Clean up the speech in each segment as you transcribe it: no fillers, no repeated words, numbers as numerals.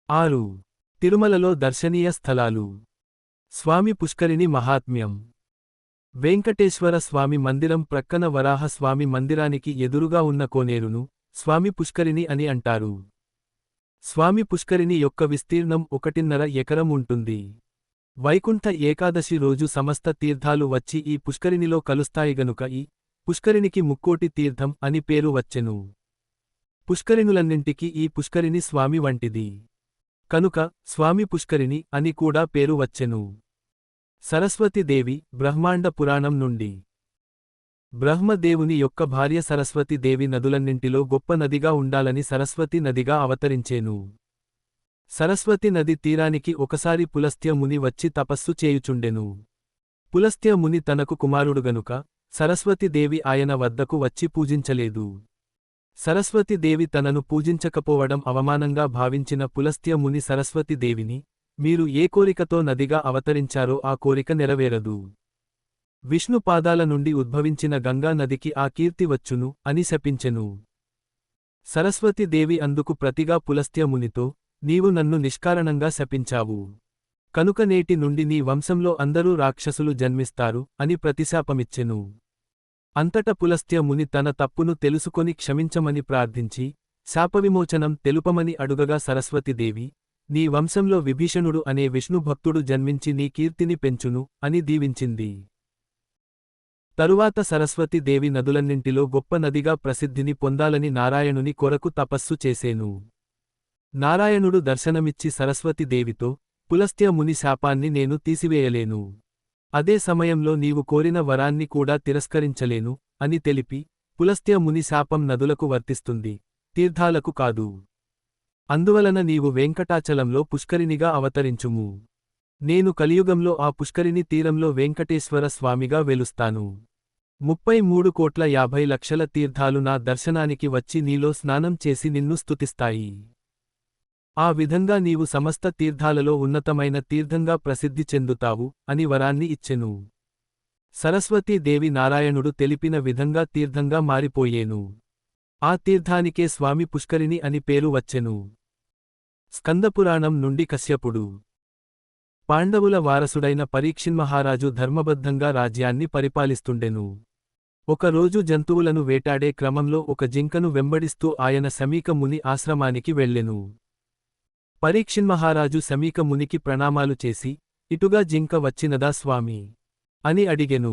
6. తిరుమలలో దర్శనీయ స్థలాలు. స్వామి పుష్కరిణి మహాత్మ్యం. వెంకటేశ్వర స్వామి మందిరం ప్రక్కన వరాహ స్వామి మందిరానికి ఎదురుగా ఉన్న కోనేరును స్వామి పుష్కరిణి అని అంటారు. స్వామి పుష్కరిణి యొక్క విస్తీర్ణం 1.5 ఎకరం ఉంటుంది. వైకుంఠ ఏకాదశి రోజు సమస్త తీర్థాలు వచ్చి ఈ పుష్కరిణిలో కలుస్తాయి గనుక ఈ పుష్కరిణికి ముక్కోటి తీర్థం అని పేరు వచ్చెను. పుష్కరిణులన్నింటికీ ఈ పుష్కరిణి స్వామి వంటిది కనుక స్వామి పుష్కరిణి అని కూడా పేరు వచ్చెను. సరస్వతీదేవి. బ్రహ్మాండ పురాణం నుండి. బ్రహ్మదేవుని యొక్క భార్య సరస్వతి దేవి నదులన్నింటిలో గొప్ప నదిగా ఉండాలని సరస్వతి నదిగా అవతరించేను. సరస్వతి నది తీరానికి ఒకసారి పులస్త్య ముని వచ్చి తపస్సు చేయుచుండెను. పులస్త్య ముని తనకు కుమారుడు గనుక సరస్వతి దేవి ఆయన వద్దకు వచ్చి పూజించలేదు. సరస్వతి దేవి తనను పూజించకపోవడం అవమానంగా భావించిన పులస్త్య ముని సరస్వతి దేవిని, మీరు ఏ కోరికతో నదిగా అవతరించారో ఆ కోరిక నెరవేరదు. విష్ణు పాదాల నుండి ఉద్భవించిన గంగా నదికి ఆ కీర్తి వచ్చును అని శపించెను. సరస్వతి దేవి అందుకు ప్రతిగా పులస్త్య మునితో, నీవు నన్ను నిష్కారణంగా శపించావు. కనుక నేటి నుండి నీ వంశంలో అందరూ రాక్షసులు జన్మిస్తారు అని ప్రతిశాపమిచ్చెను. అంతట పులస్త్య ముని తన తప్పును తెలుసుకొని క్షమించమని ప్రార్థించి శాపవిమోచనం తెలుపమని అడుగగా సరస్వతిదేవి, నీ వంశంలో విభీషణుడు అనే విష్ణుభక్తుడు జన్మించి నీ కీర్తిని పెంచును అని దీవించింది. తరువాత సరస్వతి దేవి నదులన్నింటిలో గొప్ప నదిగా ప్రసిద్ధిని పొందాలని నారాయణుని కొరకు తపస్సు చేసేను. నారాయణుడు దర్శనమిచ్చి సరస్వతి దేవితో, పులస్త్య ముని శాపాన్ని నేను తీసివేయలేను. అదే సమయంలో నీవు కోరిన వరాన్ని కూడా తిరస్కరించలేను అని తెలిపి, పులస్త్య ముని శాపం నదులకు వర్తిస్తుంది, తీర్థాలకు కాదు. అందువలన నీవు వెంకటాచలంలో పుష్కరిణిగా అవతరించుము. నేను కలియుగంలో ఆ పుష్కరిణి తీరంలో వెంకటేశ్వర స్వామిగా వెలుస్తాను. 33,50,00,000 తీర్థాలు నా దర్శనానికి వచ్చి నీలో స్నానం చేసి నిన్ను స్తుతిస్తాయి. ఆ విధంగా నీవు సమస్త తీర్థాలలో ఉన్నతమైన తీర్థంగా ప్రసిద్ధి చెందుతావు అని వరాన్ని ఇచ్చెను. సరస్వతీ దేవి నారాయణుడు తెలిపిన విధంగా తీర్థంగా మారిపోయేను. ఆ తీర్థానికే స్వామి పుష్కరిణి అని పేరు వచ్చెను. స్కందపురాణం నుండి కశ్యపుడు. పాండవుల వారసుడైన పరీక్షిన్మహారాజు ధర్మబద్ధంగా రాజ్యాన్ని పరిపాలిస్తుండెను. ఒకరోజు జంతువులను వేటాడే క్రమంలో ఒక జింకను వెంబడిస్తూ ఆయన శమీక ముని ఆశ్రమానికి వెళ్ళెను. పరీక్షిన్మహారాజు శమీక మునికి ప్రణామాలు చేసి, ఇటుగా జింక వచ్చినదా స్వామీ అని అడిగెను.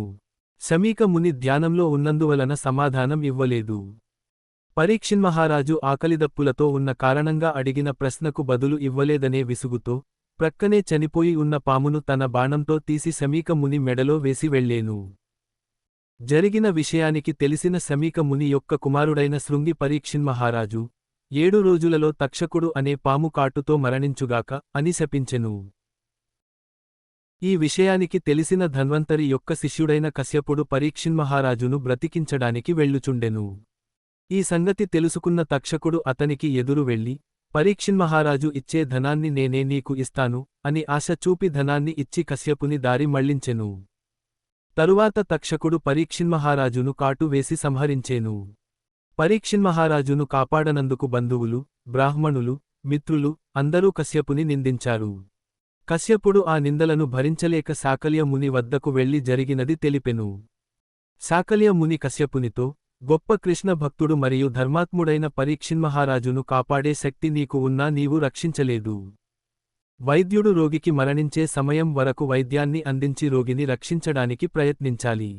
శమీక ముని ధ్యానంలో ఉన్నందువలన సమాధానం ఇవ్వలేదు. పరీక్షిన్మహారాజు ఆకలిదప్పులతో ఉన్న కారణంగా అడిగిన ప్రశ్నకు బదులు ఇవ్వలేదనే విసుగుతో, ప్రక్కనే చనిపోయి ఉన్న పామును తన బాణంతో తీసి శమీక ముని మెడలో వేసి వెళ్ళేను. జరిగిన విషయానికి తెలిసిన శమీక ముని యొక్క కుమారుడైన శృంగి పరీక్షిన్మహారాజు, 7 రోజులలో తక్షకుడు అనే పాము కాటుతో మరణించుగాక అని శపించెను. ఈ విషయానికి తెలిసిన ధన్వంతరి యొక్క శిష్యుడైన కశ్యపుడు పరీక్షిన్మహారాజును బ్రతికించడానికి వెళ్ళుచుండెను. ఈ సంగతి తెలుసుకున్న తక్షకుడు అతనికి ఎదురు వెళ్ళి, పరీక్షిన్మహారాజు ఇచ్చే ధనాన్ని నేనే నీకు ఇస్తాను అని ఆశ చూపి ధనాన్ని ఇచ్చి కశ్యపుని దారి మళ్లించెను. తరువాత తక్షకుడు పరీక్షిన్మహారాజును కాటు వేసి సంహరించేను. పరీక్షిన్మహారాజును కాపాడనందుకు బంధువులు, బ్రాహ్మణులు, మిత్రులు అందరూ కశ్యపుని నిందించారు. కశ్యపుడు ఆ నిందలను భరించలేక శాకల్య ముని వద్దకు వెళ్లి జరిగినది తెలిపెను. శాకల్య ముని కశ్యపునితో, గొప్ప కృష్ణ భక్తుడు మరియు ధర్మాత్ముడైన పరీక్షిన్మహారాజును కాపాడే శక్తి నీకు ఉన్నా నీవు రక్షించలేదు. వైద్యుడు రోగికి మరణించే సమయం వరకు వైద్యాన్ని అందించి రోగిని రక్షించడానికి ప్రయత్నించాలి.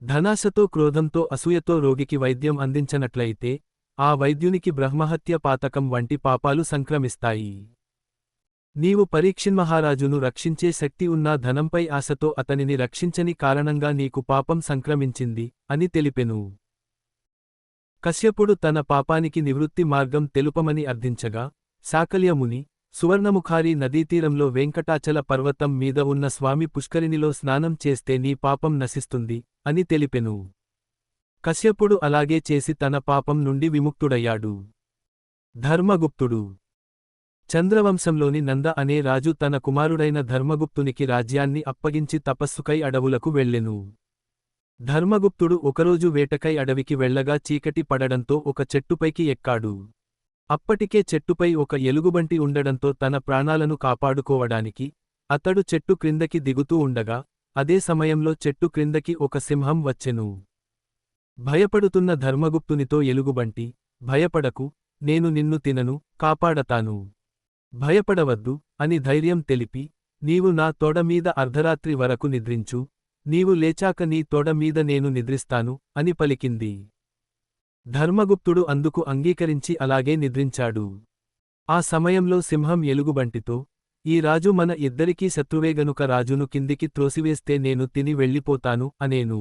ధనాశతో క్రోధంతో అసూయతో రోగికి వైద్యం అందించనట్లయితే ఆ వైద్యునికి బ్రహ్మహత్య పాతకం వంటి పాపాలు సంక్రమిస్తాయి. నీవు పరీక్షిన్మహారాజును రక్షించే శక్తి ఉన్నా ధనంపై ఆశతో అతనిని రక్షించని కారణంగా నీకు పాపం సంక్రమించింది అని తెలిపెను. కశ్యపుడు తన పాపానికి నివృత్తి మార్గం తెలుపమని అర్థించగా, శాకల్య ముని, సువర్ణముఖారీ నదీతీరంలో వెంకటాచల పర్వతం మీద ఉన్న స్వామి పుష్కరిణిలో స్నానం చేస్తే నీ పాపం నశిస్తుంది అని తెలిపెను. కశ్యపుడు అలాగే చేసి తన పాపం నుండి విముక్తుడయ్యాడు. ధర్మగుప్తుడు. చంద్రవంశంలోని నంద అనే రాజు తన కుమారుడైన ధర్మగుప్తునికి రాజ్యాన్ని అప్పగించి తపస్సుకై అడవులకు వెళ్ళెను. ధర్మగుప్తుడు ఒకరోజు వేటకై అడవికి వెళ్ళగా చీకటి పడడంతో ఒక చెట్టుపైకి ఎక్కాడు. అప్పటికే చెట్టుపై ఒక ఎలుగుబంటి ఉండడంతో తన ప్రాణాలను కాపాడుకోవడానికి అతడు చెట్టు క్రిందకి దిగుతూ ఉండగా అదే సమయంలో చెట్టు క్రిందకి ఒక సింహం వచ్చెను. భయపడుతున్న ధర్మగుప్తునితో ఎలుగుబంటి, భయపడకు, నేను నిన్ను తినను, కాపాడతాను. భయపడవద్దు అని ధైర్యం తెలిపి, నీవు నా తోడమీద అర్ధరాత్రి వరకు నిద్రించు, నీవు లేచాక నీ తోడమీద నేను నిద్రిస్తాను అని పలికింది. ధర్మగుప్తుడు అందుకు అంగీకరించి అలాగే నిద్రించాడు. ఆ సమయంలో సింహం ఎలుగుబంటితో, ఈ రాజు మన ఇద్దరికీ శత్రువే గనుక రాజును కిందికి త్రోసివేస్తే నేను తిని వెళ్ళిపోతాను అనేను.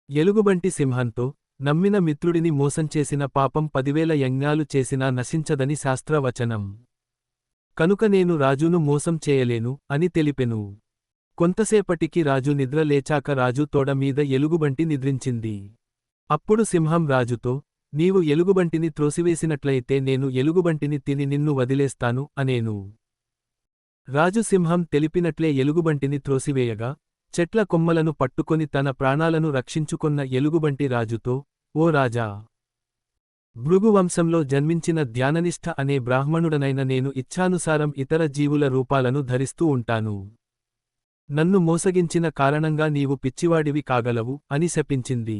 ఎలుగుబంటి సింహంతో, నమ్మిన మిత్రుడిని మోసంచేసిన పాపం 10,000 యజ్ఞాలు చేసినా నశించదని శాస్త్రవచనం. కనుక నేను రాజును మోసం చేయలేను అని తెలిపెను. కొంతసేపటికి రాజు నిద్ర లేచాక రాజు తోడమీద ఎలుగుబంటి నిద్రించింది. అప్పుడు సింహం రాజుతో, నీవు ఎలుగుబంటిని త్రోసివేసినట్లయితే నేను ఎలుగుబంటిని తిని నిన్ను వదిలేస్తాను అనేను. రాజు సింహం తెలిపినట్లే ఎలుగుబంటిని త్రోసివేయగా చెట్ల కొమ్మలను పట్టుకొని తన ప్రాణాలను రక్షించుకొన్న ఎలుగుబంటి రాజుతో, ఓ రాజా! భృగు వంశంలో జన్మించిన ధ్యాననిష్ఠ అనే బ్రాహ్మణుడనైన నేను ఇచ్ఛానుసారం ఇతర జీవుల రూపాలను ధరిస్తూ ఉంటాను. నన్ను మోసగించిన కారణంగా నీవు పిచ్చివాడివి కాగలవు అని శపించింది.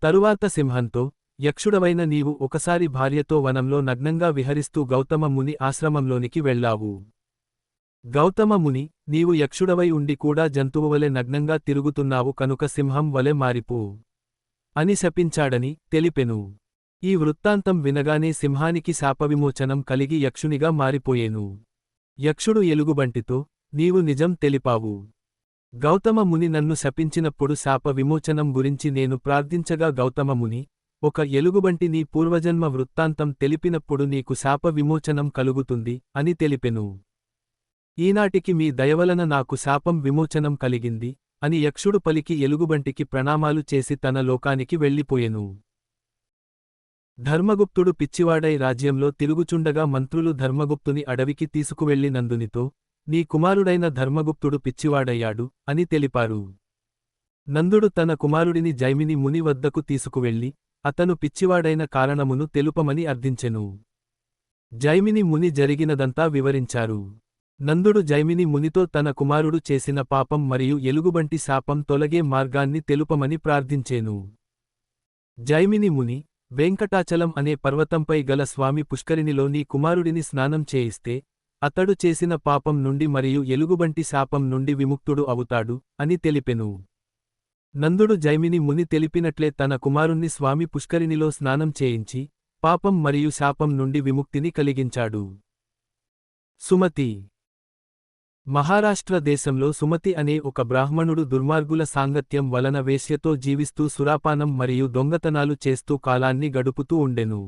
తరువాత సింహంతో, యక్షుడవైన నీవు ఒకసారి భార్యతో వనంలో నగ్నంగా విహరిస్తూ గౌతమ ముని ఆశ్రమంలోనికి వెళ్ళావు. గౌతమ ముని, నీవు యక్షుడవై ఉండి కూడా జంతువువలె నగ్నంగా తిరుగుతున్నావు కనుక సింహం వలె మారిపో అని శపించాడని తెలిపెను. ఈ వృత్తాంతం వినగానే సింహానికి శాపవిమోచనం కలిగి యక్షునిగా మారిపోయేను. యక్షుడు ఎలుగుబంటితో, నీవు నిజం తెలిపావు. గౌతమ ముని నన్ను శపించినప్పుడు శాప విమోచనం గురించి నేను ప్రార్థించగా గౌతమ ముని, ఒక ఎలుగుబంటి నీ పూర్వజన్మ వృత్తాంతం తెలిపినప్పుడు నీకు శాప విమోచనం కలుగుతుంది అని తెలిపెను. ఈనాటికి మీ దయవలన నాకు శాపం విమోచనం కలిగింది అని యక్షుడు పలికి ఎలుగుబంటికి ప్రణామాలు చేసి తన లోకానికి వెళ్ళిపోయెను. ధర్మగుప్తుడు పిచ్చివాడై రాజ్యంలో తిరుగుచుండగా మంత్రులు ధర్మగుప్తుని అడవికి తీసుకువెళ్లి నందునితో, నీ కుమారుడైన ధర్మగుప్తుడు పిచ్చివాడయ్యాడు అని తెలిపారు. నందుడు తన కుమారుడిని జైమిని ముని వద్దకు తీసుకువెళ్లి, అతను పిచ్చివాడైన కారణమును తెలుపమని అర్థించెను. జైమిని ముని జరిగినదంతా వివరించారు. నందుడు జైమిని మునితో తన కుమారుడు చేసిన పాపం మరియు ఎలుగుబంటి శాపం తొలగే మార్గాన్ని తెలుపమని ప్రార్థించేను. జైమిని ముని, వెంకటాచలం అనే పర్వతంపై గల స్వామి పుష్కరిణిలో నీ కుమారుడిని స్నానం చేయిస్తే అతడు చేసిన పాపం నుండి మరియు ఎలుగుబంటి శాపం నుండి విముక్తుడు అవుతాడు అని తెలిపెను. నందుడు జైమిని ముని తెలిపినట్లే తన కుమారుణ్ణి స్వామి పుష్కరిణిలో స్నానం చేయించి పాపం మరియు శాపం నుండి విముక్తిని కలిగించాడు. సుమతి. మహారాష్ట్ర దేశంలో సుమతి అనే ఒక బ్రాహ్మణుడు దుర్మార్గుల సాంగత్యం వలన వేశ్యతో జీవిస్తూ సురాపానం మరియు దొంగతనాలు చేస్తూ కాలాన్ని గడుపుతూ ఉండెను.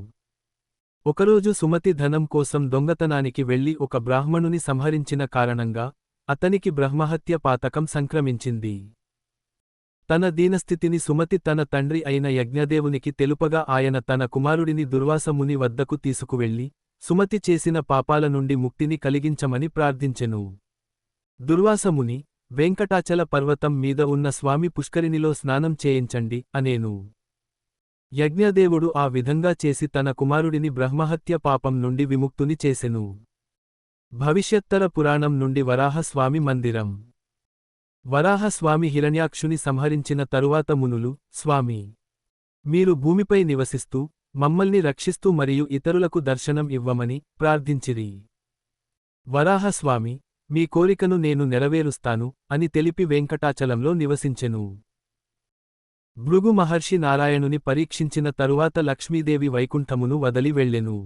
ఒకరోజు సుమతి ధనం కోసం దొంగతనానికి వెళ్లి ఒక బ్రాహ్మణుని సంహరించిన కారణంగా అతనికి బ్రహ్మహత్య పాతకం సంక్రమించింది. తన దీనస్థితిని సుమతి తన తండ్రి అయిన యజ్ఞదేవునికి తెలుపగా ఆయన తన కుమారుడిని దుర్వాస ముని వద్దకు తీసుకువెళ్లి సుమతి చేసిన పాపాల నుండి ముక్తిని కలిగించమని ప్రార్థించెను. దుర్వాస ముని, వెంకటాచల పర్వతం మీద ఉన్న స్వామి పుష్కరిణిలో స్నానం చేయించండి అనేను. యజ్ఞదేవుడు ఆ విధంగా చేసి తన కుమారుడిని బ్రహ్మహత్య పాపం నుండి విముక్తుని చేసెను. భవిష్యత్తర పురాణం నుండి వరాహస్వామి మందిరం. వరాహస్వామి హిరణ్యాక్షుని సంహరించిన తరువాత మునులు, స్వామి, మీరు భూమిపై నివసిస్తూ మమ్మల్ని రక్షిస్తూ మరియు ఇతరులకు దర్శనం ఇవ్వమని ప్రార్థించిరి. వరాహస్వామి, మీ కోరికను నేను నెరవేరుస్తాను అని తెలిపి వెంకటాచలంలో నివసించెను. భృగు మహర్షి నారాయణుని పరీక్షించిన తరువాత లక్ష్మీదేవి వైకుంఠమును వదలి వెళ్ళెను.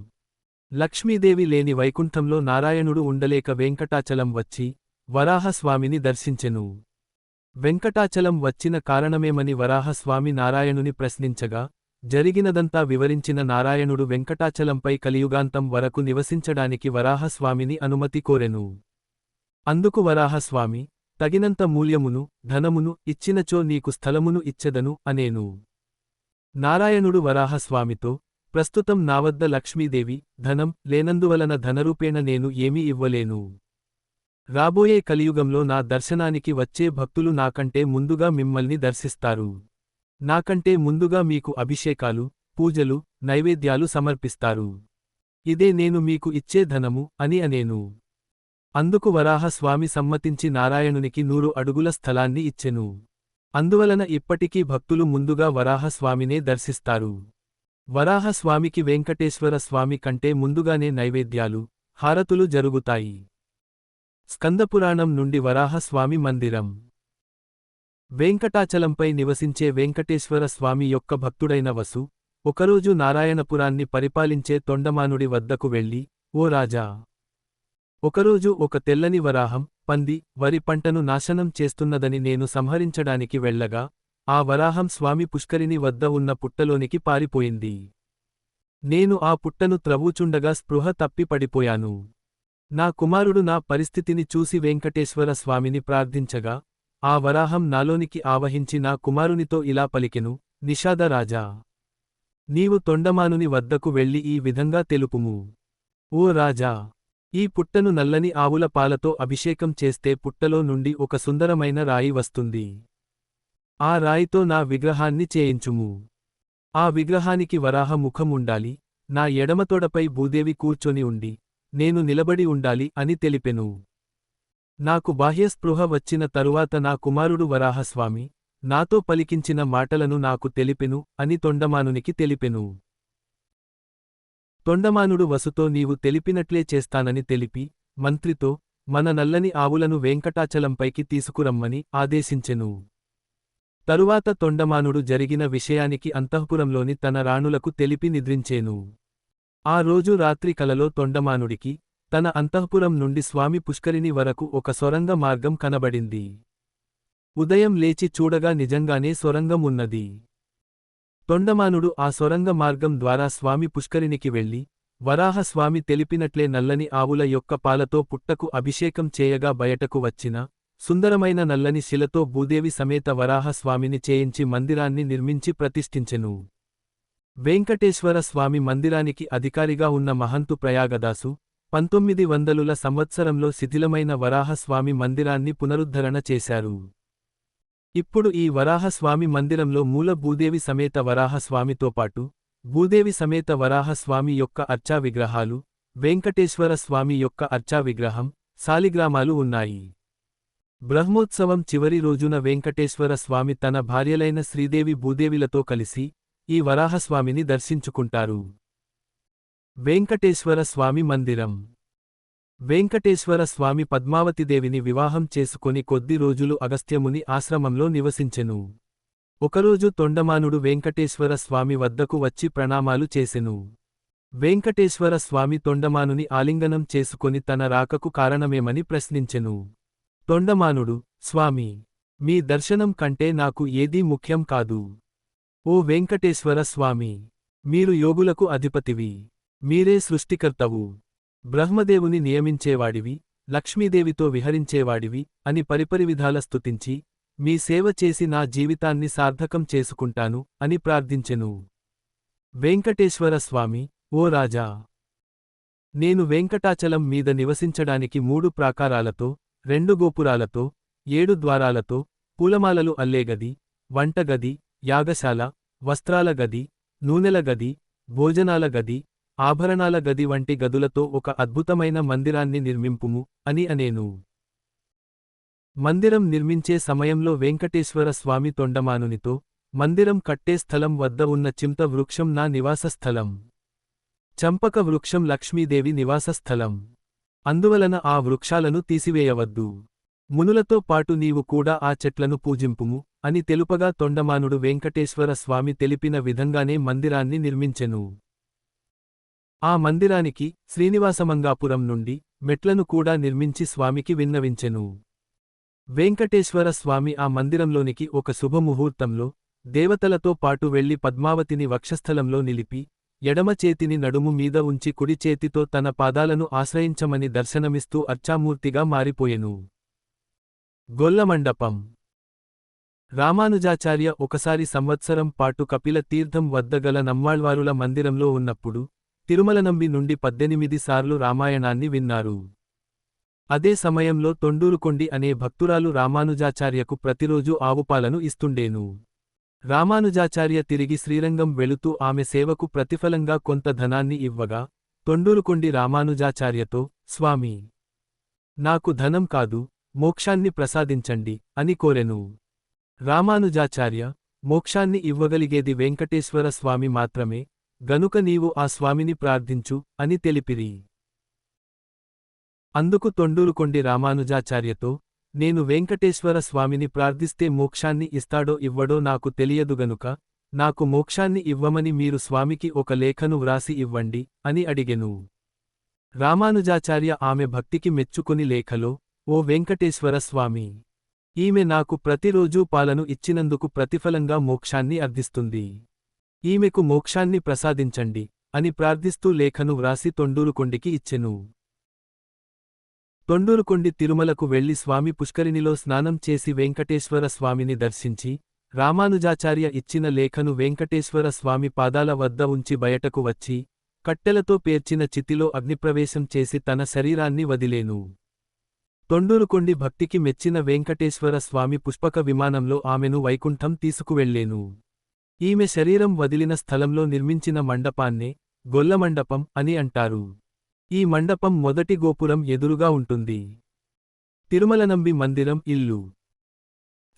లక్ష్మీదేవి లేని వైకుంఠంలో నారాయణుడు ఉండలేక వెంకటాచలం వచ్చి వరాహస్వామిని దర్శించెను. వెంకటాచలం వచ్చిన కారణమేమని వరాహస్వామి నారాయణుని ప్రశ్నించగా జరిగినదంతా వివరించిన నారాయణుడు వెంకటాచలంపై కలియుగాంతం వరకు నివసించడానికి వరాహస్వామిని అనుమతి కోరెను. అందుకు వరాహస్వామి, తగినంత మూల్యమును ధనమును ఇచ్చినచో నీకు స్థలమును ఇచ్చెదను అనేను. నారాయణుడు వరాహస్వామితో, ప్రస్తుతం నా వద్ద లక్ష్మీదేవి ధనం లేనందువలన ధనరూపేణ నేను ఏమీ ఇవ్వలేను. రాబోయే కలియుగంలో నా దర్శనానికి వచ్చే భక్తులు నాకంటే ముందుగా మిమ్మల్ని దర్శిస్తారు. నాకంటే ముందుగా మీకు అభిషేకాలు పూజలు నైవేద్యాలు సమర్పిస్తారు. ఇదే నేను మీకు ఇచ్చే ధనము అని అనేను. అందుకు వరాహస్వామి సమ్మతించి నారాయణునికి 100 అడుగుల స్థలాన్ని ఇచ్చెను. అందువలన ఇప్పటికీ భక్తులు ముందుగా వరాహస్వామినే దర్శిస్తారు. వరాహస్వామికి వెంకటేశ్వర స్వామి కంటే ముందుగానే నైవేద్యాలు హారతులు జరుగుతాయి. స్కందపురాణం నుండి వరాహస్వామి మందిరం. వెంకటాచలంపై నివసించే వెంకటేశ్వర స్వామి యొక్క భక్తుడైన వసు ఒకరోజు నారాయణపురాన్ని పరిపాలించే తొండమానుడి వద్దకు వెళ్ళి, ఓ రాజా! ఒకరోజు ఒక తెల్లని వరాహం పంది వరి పంటను నాశనం చేస్తున్నదని నేను సంహరించడానికి వెళ్ళగా, ఆ వరాహం స్వామి పుష్కరిణి వద్ద ఉన్న పుట్టలోనికి పారిపోయింది. నేను ఆ పుట్టను త్రవ్వుచుండగా స్పృహ తప్పి పడిపోయాను. నా కుమారుడు నా పరిస్థితిని చూసి వెంకటేశ్వర స్వామిని ప్రార్థించగా, ఆ వరాహం నాలోనికి ఆవహించి నా కుమారునితో ఇలా పలికెను, నిషాద రాజా! నీవు తొండమానుని వద్దకు వెళ్ళి ఈ విధంగా తెలుపుము. ఓ రాజా! ఈ పుట్టను నల్లని ఆవుల పాలతో అభిషేకం చేస్తే పుట్టలో నుండి ఒక సుందరమైన రాయి వస్తుంది. ఆ రాయితో నా విగ్రహాన్ని చేయించుము. ఆ విగ్రహానికి వరాహ ముఖం ఉండాలి, నా ఎడమతోడపై భూదేవి కూర్చొని ఉండి, నేను నిలబడి ఉండాలి అని తెలిపెను. నాకు బాహ్యస్పృహ వచ్చిన తరువాత నా కుమారుడు వరాహస్వామి నాతో పలికించిన మాటలను నాకు తెలిపెను అని తొండమానునికి తెలిపెను. తొండమానుడు వసుతో నీవు తెలిపినట్లే చేస్తానని తెలిపి, మంత్రితో, మన నల్లని ఆవులను వెంకటాచలంపైకి తీసుకురమ్మని ఆదేశించెను. తరువాత తొండమానుడు జరిగిన విషయానికి అంతఃపురంలోని తన రాణులకు తెలిపి నిద్రించేను. ఆ రోజు రాత్రి కలలో తొండమానుడికి తన అంతఃపురం నుండి స్వామి పుష్కరిణి వరకు ఒక సొరంగ మార్గం కనబడింది. ఉదయం లేచి చూడగా నిజంగానే సొరంగం ఉన్నది. తొండమానుడు ఆ సొరంగ మార్గం ద్వారా స్వామి పుష్కరిణికి వెళ్ళి, వరాహస్వామి తెలిపినట్లే నల్లని ఆవుల యొక్క పాలతో పుట్టకు అభిషేకం చేయగా బయటకు వచ్చిన సుందరమైన నల్లని శిలతో భూదేవి సమేత వరాహస్వామిని చేయించి మందిరాన్ని నిర్మించి ప్రతిష్ఠించెను. వెంకటేశ్వర స్వామి మందిరానికి అధికారిగా ఉన్న మహంతు ప్రయాగదాసు 1900ల సంవత్సరంలో శిథిలమైన వరాహస్వామి మందిరాన్ని పునరుద్ధరణ చేశారు. ఇప్పుడు ఈ వరాహస్వామి మందిరంలో మూల భూదేవి సమేత వరాహస్వామితో పాటు భూదేవి సమేత వరాహస్వామి యొక్క అర్చా విగ్రహాలు, వెంకటేశ్వర స్వామి యొక్క అర్చా విగ్రహం, సాలిగ్రామాలు ఉన్నాయి. బ్రహ్మోత్సవం చివరి రోజున వెంకటేశ్వర స్వామి తన భార్యలైన శ్రీదేవి భూదేవిలతో కలిసి ఈ వరాహస్వామిని దర్శించుకుంటారు. వెంకటేశ్వర స్వామి మందిరం. వెంకటేశ్వర స్వామి పద్మావతిదేవిని వివాహం చేసుకొని కొద్ది రోజులు అగస్త్యముని ఆశ్రమంలో నివసించెను. ఒకరోజు తొండమానుడు వెంకటేశ్వర స్వామి వద్దకు వచ్చి ప్రణామాలు చేసెను. వెంకటేశ్వర స్వామి తొండమానుని ఆలింగనం చేసుకొని తన రాకకు కారణమేమని ప్రశ్నించెను. తొండమానుడు, స్వామి, మీ దర్శనం కంటే నాకు ఏదీ ముఖ్యం కాదు. ఓ వెంకటేశ్వర స్వామి, మీరు యోగులకు అధిపతివి, మీరే సృష్టికర్తవు, బ్రహ్మదేవుని నియమించేవాడివి, లక్ష్మీదేవితో విహరించేవాడివి అని పరిపరివిధాల స్తుతించి, మీ సేవ చేసి నా జీవితాన్ని సార్థకం చేసుకుంటాను అని ప్రార్థించెను. వెంకటేశ్వర స్వామి, ఓ రాజా! నేను వెంకటాచలం మీద నివసించడానికి 3 ప్రాకారాలతో, 2 గోపురాలతో, 7 ద్వారాలతో, పూలమాలలు అల్లే గది, వంటగది, యాగశాల, వస్త్రాల గది, నూనెల గది, భోజనాల గది, ఆభరణాల గది వంటి గదులతో ఒక అద్భుతమైన మందిరాన్ని నిర్మింపుము అని అనేను. మందిరం నిర్మించే సమయంలో వెంకటేశ్వర స్వామి తొండమానునితో, మందిరం కట్టే స్థలం వద్ద ఉన్న చింత వృక్షం నా నివాస స్థలం, చంపక వృక్షం లక్ష్మీదేవి నివాస స్థలం, అందువలన ఆ వృక్షాలను తీసివేయవద్దు, మునులతో పాటు నీవు కూడా ఆ చెట్లను పూజింపుము అని తెలుపగా తొండమానుడు వెంకటేశ్వర స్వామి తెలిపిన విధంగానే మందిరాన్ని నిర్మించెను. ఆ మందిరానికి శ్రీనివాసమంగాపురం నుండి మెట్లను కూడా నిర్మించి స్వామికి విన్నవించెను. వెంకటేశ్వర స్వామి ఆ మందిరంలోనికి ఒక శుభముహూర్తంలో దేవతలతో పాటు వెళ్లి పద్మావతిని వక్షస్థలంలో నిలిపి, ఎడమ చేతిని నడుము మీద ఉంచి కుడి చేతితో తన పాదాలను ఆశ్రయించమని దర్శనమిస్తూ అర్చామూర్తిగా మారిపోయెను. గొల్లమండపం. రామానుజాచార్య ఒకసారి సంవత్సరం పాటు కపిల తీర్థం వద్ద గల నమ్మాళ్వారుల మందిరంలో ఉన్నప్పుడు తిరుమలనంబి నుండి 18 సార్లు రామాయణాన్ని విన్నారు. అదే సమయంలో తొండూరుకొండి అనే భక్తురాలు రామానుజాచార్యకు ప్రతిరోజూ ఆవుపాలను ఇస్తుండేను. రామానుజాచార్య తిరిగి శ్రీరంగం వెళుతూ ఆమె సేవకు ప్రతిఫలంగా కొంత ధనాన్ని ఇవ్వగా, తొండూరుకొండి రామానుజాచార్యతో, స్వామీ! నాకు ధనం కాదు, మోక్షాన్ని ప్రసాదించండి, అని కోరెను. రామానుజాచార్య, మోక్షాన్ని ఇవ్వగలిగేది వెంకటేశ్వర స్వామి మాత్రమే, గనుక నీవు ఆ స్వామిని ప్రార్థించు, అని తెలిపిరి. అందుకు తొండూరుకొండి రామానుజాచార్యతో, నేను వెంకటేశ్వర స్వామిని ప్రార్థిస్తే మోక్షాన్ని ఇస్తాడో ఇవ్వడో నాకు తెలియదు గనుక, నాకు మోక్షాన్ని ఇవ్వమని మీరు స్వామికి ఒక లేఖను వ్రాసి ఇవ్వండి, అని అడిగెను. రామానుజాచార్య ఆమె భక్తికి మెచ్చుకొని లేఖలో, ఓ వెంకటేశ్వర స్వామి! ఈమె నాకు ప్రతిరోజూ పాలను ఇచ్చినందుకు ప్రతిఫలంగా మోక్షాన్ని అర్థిస్తుంది. ఈమెకు మోక్షాన్ని ప్రసాదించండి, అని ప్రార్థిస్తూ లేఖను వ్రాసి తొండూరుకొండికి ఇచ్చెను. తొండూరుకొండి తిరుమలకు వెళ్లి స్వామి పుష్కరిణిలో స్నానం చేసి వెంకటేశ్వర స్వామిని దర్శించి, రామానుజాచార్య ఇచ్చిన లేఖను వెంకటేశ్వర స్వామి పాదాల వద్ద ఉంచి బయటకు వచ్చి, కట్టెలతో పేర్చిన చితిలో అగ్నిప్రవేశం చేసి తన శరీరాన్ని వదిలేను. తొండూరుకొండి భక్తికి మెచ్చిన వెంకటేశ్వర స్వామి పుష్పక విమానంలో ఆమెను వైకుంఠం తీసుకువెళ్లేను. ఈమె శరీరం వదిలిన స్థలంలో నిర్మించిన మండపాన్నే గొల్లమండపం అని అంటారు. ఈ మండపం మొదటి గోపురం ఎదురుగా ఉంటుంది. తిరుమలనంబి మందిరం ఇల్లు.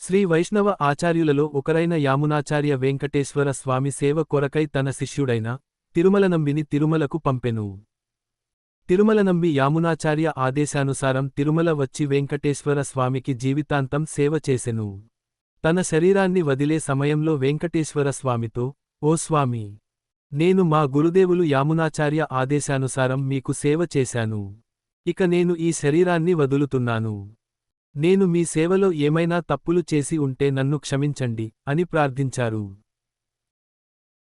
శ్రీ వైష్ణవ ఆచార్యులలో ఒకరైన యామునాచార్య వెంకటేశ్వర స్వామి సేవ కొరకై తన శిష్యుడైన తిరుమలనంబిని తిరుమలకు పంపెను. తిరుమలనంబి యామునాచార్య ఆదేశానుసారం తిరుమల వచ్చి వెంకటేశ్వర స్వామికి జీవితాంతం సేవ చేసెను. తన శరీరాన్ని వదిలే సమయంలో వెంకటేశ్వర స్వామితో, ఓ స్వామీ! నేను మా గురుదేవులు యామునాచార్య ఆదేశానుసారం మీకు సేవ చేశాను. ఇక నేను ఈ శరీరాన్ని వదులుతున్నాను. నేను మీ సేవలో ఏమైనా తప్పులు చేసి ఉంటే నన్ను క్షమించండి, అని ప్రార్థించారు.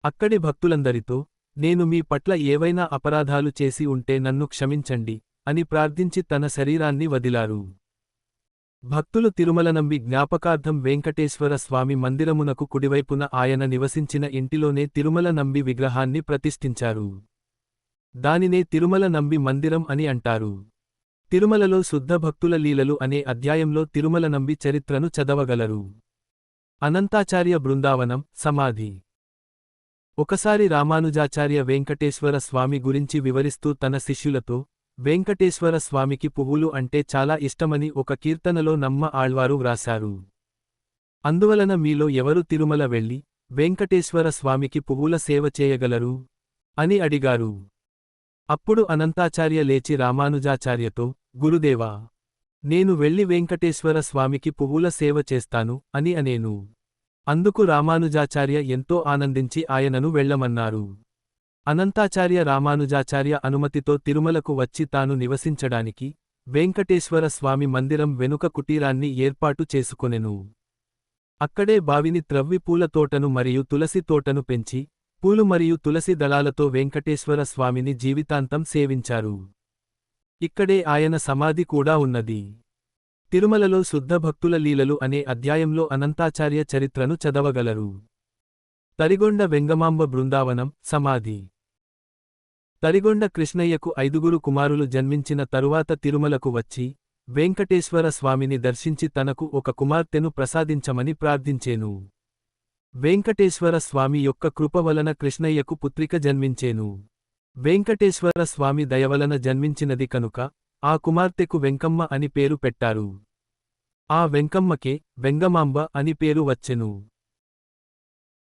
అక్కడి భక్తులందరితో, నేను మీ పట్ల ఏవైనా అపరాధాలు చేసి ఉంటే నన్ను క్షమించండి, అని ప్రార్థించి తన శరీరాన్ని వదిలారు. భక్తులు తిరుమలనంబి జ్ఞాపకార్థం వెంకటేశ్వర స్వామి మందిరమునకు కుడివైపున ఆయన నివసించిన ఇంటిలోనే తిరుమల నంబి విగ్రహాన్ని ప్రతిష్ఠించారు. దానినే తిరుమల నంబి మందిరం అని అంటారు. తిరుమలలో శుద్ధ భక్తుల లీలలు అనే అధ్యాయంలో తిరుమల నంబి చరిత్రను చదవగలరు. అనంతాచార్య బృందావనం సమాధి. ఒకసారి రామానుజాచార్య వెంకటేశ్వర స్వామి గురించి వివరిస్తూ తన శిష్యులతో, వెంకటేశ్వర స్వామికి పువ్వులు అంటే చాలా ఇష్టమని ఒక కీర్తనలో నమ్మ ఆళ్వారు వ్రాశారు. అందువలన మీలో ఎవరు తిరుమల వెళ్లి వెంకటేశ్వర స్వామికి పువ్వుల సేవ చేయగలరు? అని అడిగారు. అప్పుడు అనంతాచార్య లేచి రామానుజాచార్యతో, గురుదేవా! నేను వెళ్లి వెంకటేశ్వర స్వామికి పువ్వుల సేవ చేస్తాను, అని అనేను. అందుకు రామానుజాచార్య ఎంతో ఆనందించి ఆయనను వెళ్లమన్నారు. అనంతాచార్య రామానుజాచార్య అనుమతితో తిరుమలకు వచ్చి తాను నివసించడానికి వెంకటేశ్వర స్వామి మందిరం వెనుక కుటీరాన్ని ఏర్పాటు చేసుకొనెను. అక్కడే బావిని త్రవ్వి పూల తోటను మరియు తులసి తోటను పెంచి, పూలు మరియు తులసి దళాలతో వెంకటేశ్వర స్వామిని జీవితాంతం సేవించారు. ఇక్కడే ఆయన సమాధి కూడా ఉన్నది. తిరుమలలో శుద్ధ భక్తుల లీలలు అనే అధ్యాయంలో అనంతాచార్య చరిత్రను చదవగలరు. తరిగొండ వెంగమాంబ బృందావనం సమాధి. తరిగొండ కృష్ణయ్యకు 5 కుమారులు జన్మించిన తరువాత తిరుమలకు వచ్చి, వెంకటేశ్వర స్వామిని దర్శించి తనకు ఒక కుమార్తెను ప్రసాదించమని ప్రార్థించేను. వెంకటేశ్వర స్వామి యొక్క కృప వలన కృష్ణయ్యకు పుత్రిక జన్మించేను. వెంకటేశ్వర స్వామి దయవలన జన్మించినది కనుక ఆ కుమార్తెకు వెంకమ్మ అని పేరు పెట్టారు. ఆ వెంకమ్మకే వెంగమాంబ అని పేరు వచ్చెను.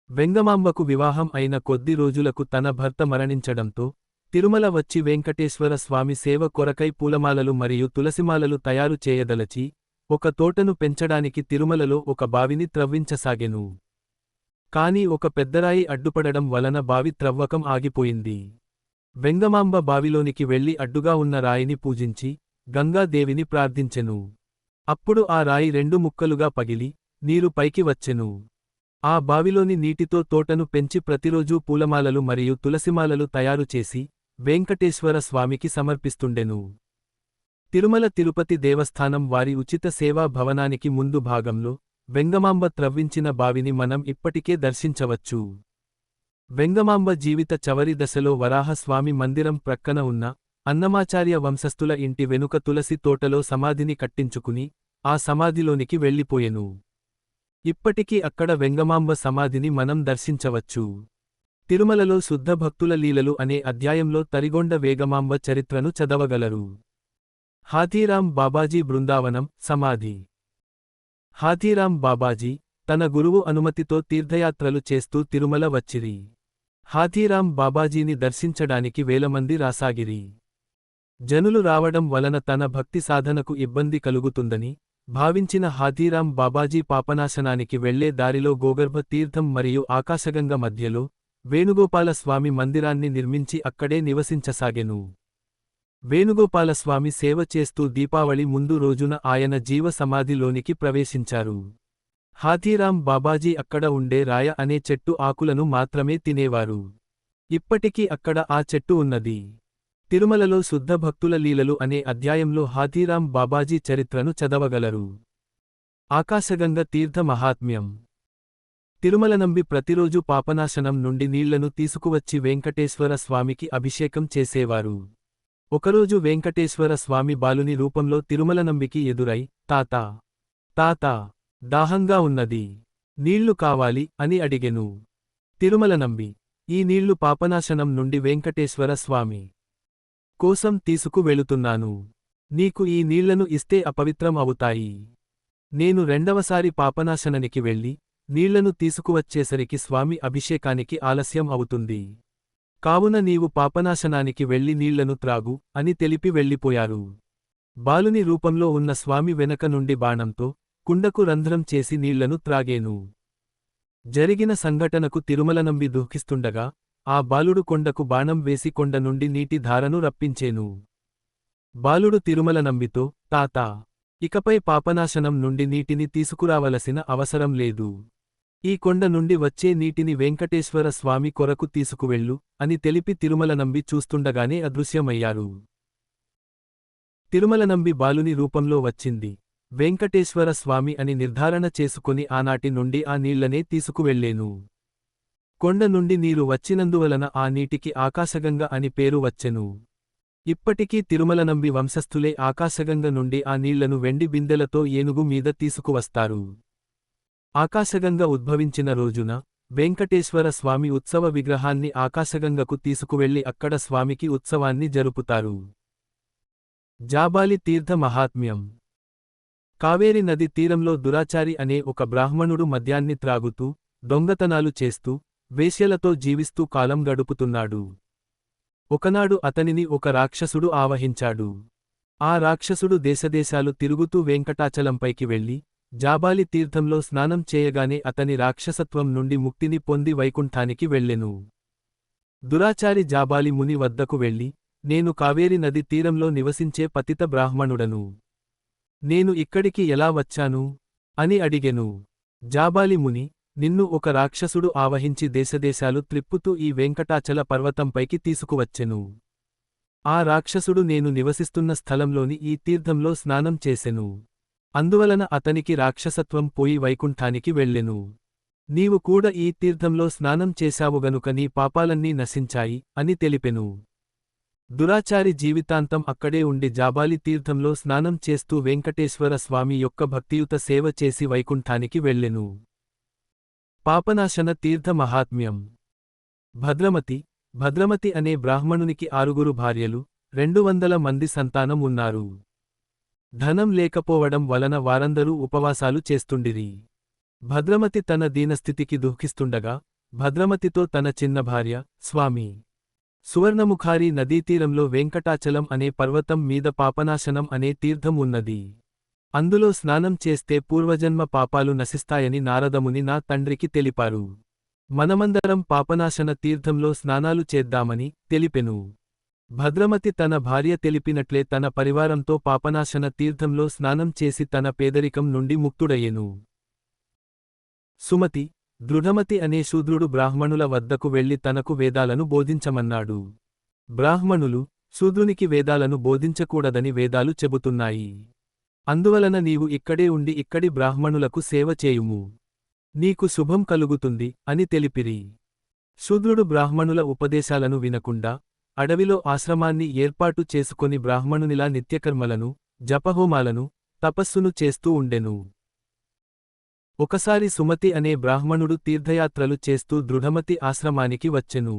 వెంగమాంబకు వివాహం అయిన కొద్ది రోజులకు తన భర్త మరణించడంతో తిరుమల వచ్చి వెంకటేశ్వర స్వామి సేవ కొరకై పూలమాలలు మరియు తులసిమాలలు తయారు చేయదలచి, ఒక తోటను పెంచడానికి తిరుమలలో ఒక బావిని త్రవ్వించసాగెను. కాని ఒక పెద్దరాయి అడ్డుపడడం వలన బావి త్రవ్వకం ఆగిపోయింది. వెంగమాంబ బావిలోనికి వెళ్లి అడ్డుగా ఉన్న రాయిని పూజించి, గంగాదేవిని ప్రార్థించెను. అప్పుడు ఆ రాయి 2 ముక్కలుగా పగిలి, నీరు పైకి వచ్చెను. ఆ బావిలోని నీటితో తోటను పెంచి ప్రతిరోజూ పూలమాలలు మరియు తులసిమాలలు తయారుచేసి, వెంకటేశ్వర స్వామికి సమర్పిస్తుండెను. తిరుమల తిరుపతి దేవస్థానం వారి ఉచిత సేవా భవనానికి ముందు భాగంలో వెంగమాంబ త్రవ్వించిన బావిని మనం ఇప్పటికే దర్శించవచ్చు. వెంగమాంబ జీవిత చవరి దశలో వరాహస్వామి మందిరం ప్రక్కన ఉన్న అన్నమాచార్య వంశస్థుల ఇంటి వెనుక తులసి తోటలో సమాధిని కట్టించుకుని, ఆ సమాధిలోనికి వెళ్ళిపోయెను. ఇప్పటికీ అక్కడ వెంగమాంబ సమాధిని మనం దర్శించవచ్చు. తిరుమలలో శుద్ధ భక్తుల లీలలు అనే అధ్యాయంలో తరిగొండ వేగమాంబ చరిత్రను చదవగలరు. హాథీరాం బాబాజీ బృందావనం సమాధి. హాథీరాం బాబాజీ తన గురువు అనుమతితో తీర్థయాత్రలు చేస్తూ తిరుమల వచ్చిరి. హాథీరాం బాబాజీని దర్శించడానికి వేలమంది రాసాగిరి. జనులు రావడం వలన తన భక్తి సాధనకు ఇబ్బంది కలుగుతుందని భావించిన హాథీరాం బాబాజీ పాపనాశనానికి వెళ్లే దారిలో గోగర్భ తీర్థం మరియు ఆకాశగంగ మధ్యలో వేణుగోపాలస్వామి మందిరాన్ని నిర్మించి అక్కడే నివసించసాగెను. వేణుగోపాలస్వామి సేవ చేస్తూ దీపావళి ముందు రోజున ఆయన జీవ సమాధిలోనికి ప్రవేశించారు. హాథీరాం బాబాజీ అక్కడ ఉండే రాయ అనే చెట్టు ఆకులను మాత్రమే తినేవారు. ఇప్పటికీ అక్కడ ఆ చెట్టు ఉన్నది. తిరుమలలో శుద్ధ భక్తుల లీలలు అనే అధ్యాయంలో హాథీరాం బాబాజీ చరిత్రను చదవగలరు. ఆకాశగంగ తీర్థ మహాత్మ్యం. తిరుమలనంబి ప్రతిరోజు పాపనాశనం నుండి నీళ్లను తీసుకువచ్చి వెంకటేశ్వర స్వామికి అభిషేకం చేసేవారు. ఒకరోజు వెంకటేశ్వర స్వామి బాలుని రూపంలో తిరుమలనంబికి ఎదురై, తాతా తాతా దాహంగా ఉన్నది, నీళ్లు కావాలి అని అడిగెను. తిరుమలనంబి, ఈ నీళ్లు పాపనాశనం నుండి వెంకటేశ్వర స్వామి కోసం తీసుకు వెళుతున్నాను. నీకు ఈ నీళ్లను ఇస్తే అపవిత్రం అవుతాయి. నేను రెండవసారి పాపనాశనానికి వెళ్ళి నీళ్లను తీసుకువచ్చేసరికి స్వామి అభిషేకానికి ఆలస్యం అవుతుంది. కావున నీవు పాపనాశనానికి వెళ్లి నీళ్లను త్రాగు అని తెలిపి వెళ్ళిపోయారు. బాలుని రూపంలో ఉన్న స్వామి వెనక నుండి బాణంతో కుండకు రంధ్రం చేసి నీళ్లను త్రాగేను. జరిగిన సంఘటనకు తిరుమలనంబి దుఃఖిస్తుండగా ఆ బాలుడు కొండకు బాణం వేసి కొండ నుండి నీటి ధారను రప్పించేను. బాలుడు తిరుమలనంబితో, తాతా, ఇకపై పాపనాశనం నుండి నీటిని తీసుకురావలసిన అవసరం లేదు. ఈ కొండ నుండి వచ్చే నీటిని వెంకటేశ్వర స్వామి కొరకు తీసుకువెళ్ళు అని తెలిపి తిరుమలనంబి చూస్తుండగానే అదృశ్యమయ్యారు. తిరుమలనంబి బాలుని రూపంలో వచ్చింది వెంకటేశ్వర స్వామి అని నిర్ధారణ చేసుకుని ఆనాటి నుండి ఆ నీళ్లనే తీసుకువెళ్ళేను. కొండ నుండి నీరు వచ్చినందువలన ఆ నీటికి ఆకాశగంగ అని పేరు వచ్చెను. ఇప్పటికీ తిరుమలనంబి వంశస్థులే ఆకాశగంగ నుండి ఆ నీళ్లను వెండి బిందెలతో ఏనుగు మీద తీసుకువస్తారు. ఆకాశగంగ ఉద్భవించిన రోజున వెంకటేశ్వర స్వామి ఉత్సవ విగ్రహాన్ని ఆకాశగంగకు తీసుకువెళ్లి అక్కడ స్వామికి ఉత్సవాన్ని జరుపుతారు. జాబాలి తీర్థ మహాత్మ్యం. కావేరి నది తీరంలో దురాచారి అనే ఒక బ్రాహ్మణుడు మద్యాన్ని త్రాగుతూ దొంగతనాలు చేస్తూ వేశ్యలతో జీవిస్తూ కాలం గడుపుతున్నాడు. ఒకనాడు అతనిని ఒక రాక్షసుడు ఆవహించాడు. ఆ రాక్షసుడు దేశదేశాలు తిరుగుతూ వెంకటాచలంపైకి వెళ్లి జాబాలి తీర్థంలో స్నానం చేయగానే అతని రాక్షసత్వం నుండి ముక్తిని పొంది వైకుంఠానికి వెళ్ళెను. దురాచారి జాబాలి ముని వద్దకు వెళ్లి, నేను కావేరి నది తీరంలో నివసించే పతిత బ్రాహ్మణుడను. నేను ఇక్కడికి ఎలా వచ్చాను అని అడిగెను. జాబాలి ముని, నిన్ను ఒక రాక్షసుడు ఆవహించి దేశదేశాలు త్రిప్పుతూ ఈ వెంకటాచల పర్వతంపైకి తీసుకువచ్చెను. ఆ రాక్షసుడు నేను నివసిస్తున్న స్థలంలోని ఈ తీర్థంలో స్నానం చేసెను. అందువలన అతనికి రాక్షసత్వం పోయి వైకుంఠానికి వెళ్ళెను. నీవు కూడా ఈ తీర్థంలో స్నానం చేశావు గనుక నీ పాపాలన్నీ నశించాయి అని తెలిపెను. దురాచారి జీవితాంతం అక్కడే ఉండి జాబాలి తీర్థంలో స్నానం చేస్తూ వెంకటేశ్వర స్వామి యొక్క భక్తియుత సేవ చేసి వైకుంఠానికి వెళ్ళెను. పాపనాశన తీర్థ మహాత్మ్యం. భద్రమతి అనే బ్రాహ్మణునికి 6 భార్యలు, 200 మంది సంతానం ఉన్నారు. ధనం లేకపోవడం వలన వారందరూ ఉపవాసాలు చేస్తుండిరి. భద్రమతి తన దీనస్థితికి దుఃఖిస్తుండగా భద్రమతితో తన చిన్న భార్య, స్వామి సువర్ణముఖారి నదీతీరంలో వెంకటాచలం అనే పర్వతం మీద పాపనాశనం అనే తీర్థం ఉన్నది. అందులో స్నానం చేస్తే పూర్వజన్మ పాపాలు నశిస్తాయని నారదముని నా తండ్రికి తెలిపారు. మనమందరం పాపనాశన తీర్థంలో స్నానాలు చేద్దామని తెలిపెను. భద్రమతి తన భార్య తెలిపినట్లే తన పరివారంతో పాపనాశన తీర్థంలో స్నానం చేసి తన పేదరికం నుండి ముక్తుడయ్యెను. సుమతి, దృఢమతి అనే శూద్రుడు బ్రాహ్మణుల వద్దకు వెళ్లి తనకు వేదాలను బోధించమన్నాడు. బ్రాహ్మణులు, శూద్రునికి వేదాలను బోధించకూడదని వేదాలు చెబుతున్నాయి. అందువలన నీవు ఇక్కడే ఉండి ఇక్కడి బ్రాహ్మణులకు సేవ చేయుము. నీకు శుభం కలుగుతుంది అని తెలిపిరి. శూద్రుడు బ్రాహ్మణుల ఉపదేశాలను వినకుండా అడవిలో ఆశ్రమాన్ని ఏర్పాటు చేసుకొని బ్రాహ్మణునిలా నిత్యకర్మలను, జపహోమాలను, తపస్సును చేస్తూ ఉండెను. ఒకసారి సుమతి అనే బ్రాహ్మణుడు తీర్థయాత్రలు చేస్తూ దృఢమతి ఆశ్రమానికి వచ్చెను.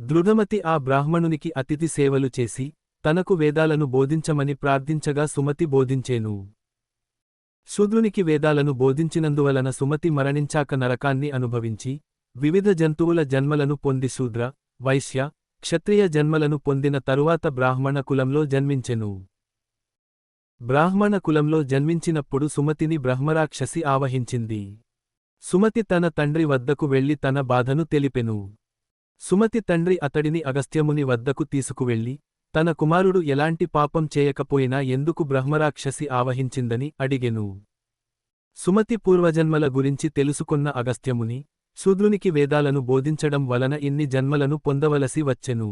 దృఢమతి ఆ బ్రాహ్మణునికి అతిథి సేవలు చేసి తనకు వేదాలను బోధించమని ప్రార్థించగా సుమతి బోధించేను. శూద్రునికి వేదాలను బోధించినందువలన సుమతి మరణించాక నరకాన్ని అనుభవించి వివిధ జంతువుల జన్మలను పొంది శూద్ర, వైశ్య, క్షత్రియ జన్మలను పొందిన తరువాత బ్రాహ్మణ కులంలో జన్మించెను. బ్రాహ్మణ కులంలో జన్మించినప్పుడు సుమతిని బ్రహ్మరాక్షసి ఆవహించింది. సుమతి తన తండ్రి వద్దకు వెళ్లి తన బాధను తెలిపెను. సుమతి తండ్రి అతడిని అగస్త్యముని వద్దకు తీసుకువెళ్లి తన కుమారుడు ఎలాంటి పాపం చేయకపోయినా ఎందుకు బ్రహ్మరాక్షసి ఆవహించిందని అడిగెను. సుమతి పూర్వజన్మల గురించి తెలుసుకున్న అగస్త్యముని శూద్రునికి వేదాలను బోధించడం వలన ఇన్ని జన్మలను పొందవలసి వచ్చెను.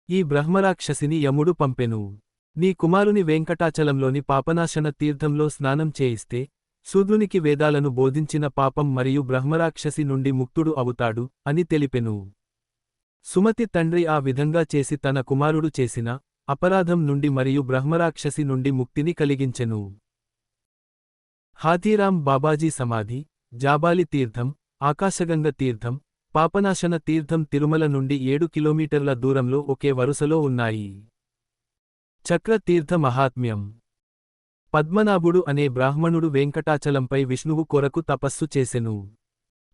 ఈ బ్రహ్మరాక్షసిని యముడు పంపెను. నీ కుమారుని వెంకటాచలంలోని పాపనాశన తీర్థంలో స్నానం చేయిస్తే శూద్రునికి వేదాలను బోధించిన పాపం మరియు బ్రహ్మరాక్షసి నుండి ముక్తుడు అవుతాడు అని తెలిపెను. సుమతి తండ్రి ఆ విధంగా చేసి తన కుమారుడు చేసిన అపరాధం నుండి మరియు బ్రహ్మరాక్షసి నుండి ముక్తిని కలిగించెను. హాథీరాం బాబాజీ సమాధి, జాబాలి తీర్థం, ఆకాశగంగ తీర్థం, పాపనాశన తీర్థం తిరుమల నుండి 7 కిలోమీటర్ల దూరంలో ఒకే వరుసలో ఉన్నాయి. చక్ర తీర్థ మహాత్మ్యం. పద్మనాభుడు అనే బ్రాహ్మణుడు వెంకటాచలంపై విష్ణువు కొరకు తపస్సు చేసెను.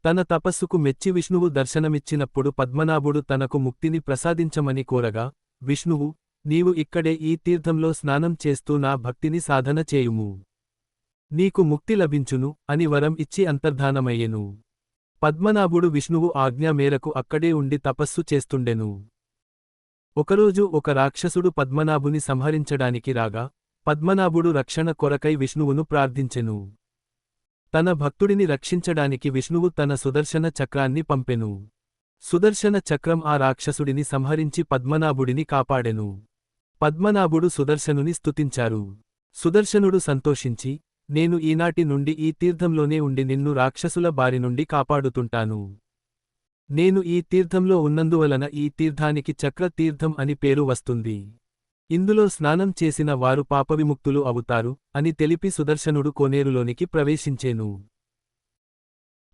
తన తపస్సుకు మెచ్చి విష్ణువు దర్శనమిచ్చినప్పుడు పద్మనాభుడు తనకు ముక్తిని ప్రసాదించమని కోరగా విష్ణువు, నీవు ఇక్కడే ఈ తీర్థంలో స్నానం చేస్తూ నా భక్తిని సాధన చేయుము. నీకు ముక్తి లభించును అని వరం ఇచ్చి అంతర్ధానమయ్యెను. పద్మనాభుడు విష్ణువు ఆజ్ఞ మేరకు అక్కడే ఉండి తపస్సు చేస్తుండెను. ఒకరోజు ఒక రాక్షసుడు పద్మనాభుని సంహరించడానికి రాగా పద్మనాభుడు రక్షణ కొరకై విష్ణువును ప్రార్థించెను. తన భక్తుడిని రక్షించడానికి విష్ణువు తన సుదర్శన చక్రాన్ని పంపెను. సుదర్శన చక్రం ఆ రాక్షసుడిని సంహరించి పద్మనాభుడిని కాపాడెను. పద్మనాభుడు సుదర్శనుని స్తుతించారు. సుదర్శనుడు సంతోషించి, నేను ఈనాటి నుండి ఈ తీర్థంలోనే ఉండి నిన్ను రాక్షసుల బారి నుండి కాపాడుతుంటాను. నేను ఈ తీర్థంలో ఉన్నందువలన ఈ తీర్థానికి చక్ర తీర్థం అని పేరు వస్తుంది. ఇందులో స్నానం చేసిన వారు పాపవిముక్తులు అవుతారు అని తెలిపి సుదర్శనుడు కోనేరులోనికి ప్రవేశించేను.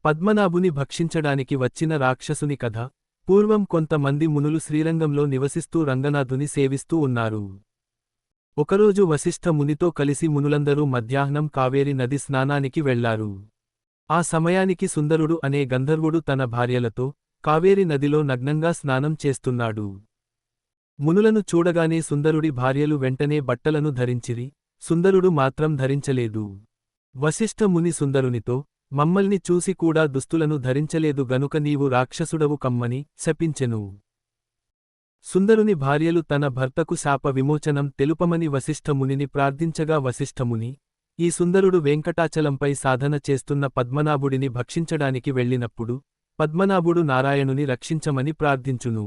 పద్మనాభుని భక్షించడానికి వచ్చిన రాక్షసుని కథ. పూర్వం కొంతమంది మునులు శ్రీరంగంలో నివసిస్తూ రంగనాథుని సేవిస్తూ ఉన్నారు. ఒకరోజు వశిష్ఠ మునితో కలిసి మునులందరూ మధ్యాహ్నం కావేరి నది స్నానానికి వెళ్లారు. ఆ సమయానికి సుందరుడు అనే గంధర్వుడు తన భార్యలతో కావేరి నదిలో నగ్నంగా స్నానం చేస్తున్నాడు. మునులను చూడగానే సుందరుడి భార్యలు వెంటనే బట్టలను ధరించిరి, సుందరుడు మాత్రం ధరించలేదు. వశిష్ఠ ముని సుందరునితో, మమ్మల్ని చూసి కూడా దుస్తులను ధరించలేదు గనుక నీవు రాక్షసుడవు కమ్మని శపించెను. సుందరుని భార్యలు తన భర్తకు శాప విమోచనం తెలుపమని వశిష్ఠ మునిని ప్రార్థించగా వశిష్ఠముని, ఈ సుందరుడు వెంకటాచలంపై సాధన చేస్తున్న పద్మనాభుడిని భక్షించడానికి వెళ్ళినప్పుడు పద్మనాభుడు నారాయణుని రక్షించమని ప్రార్థించును.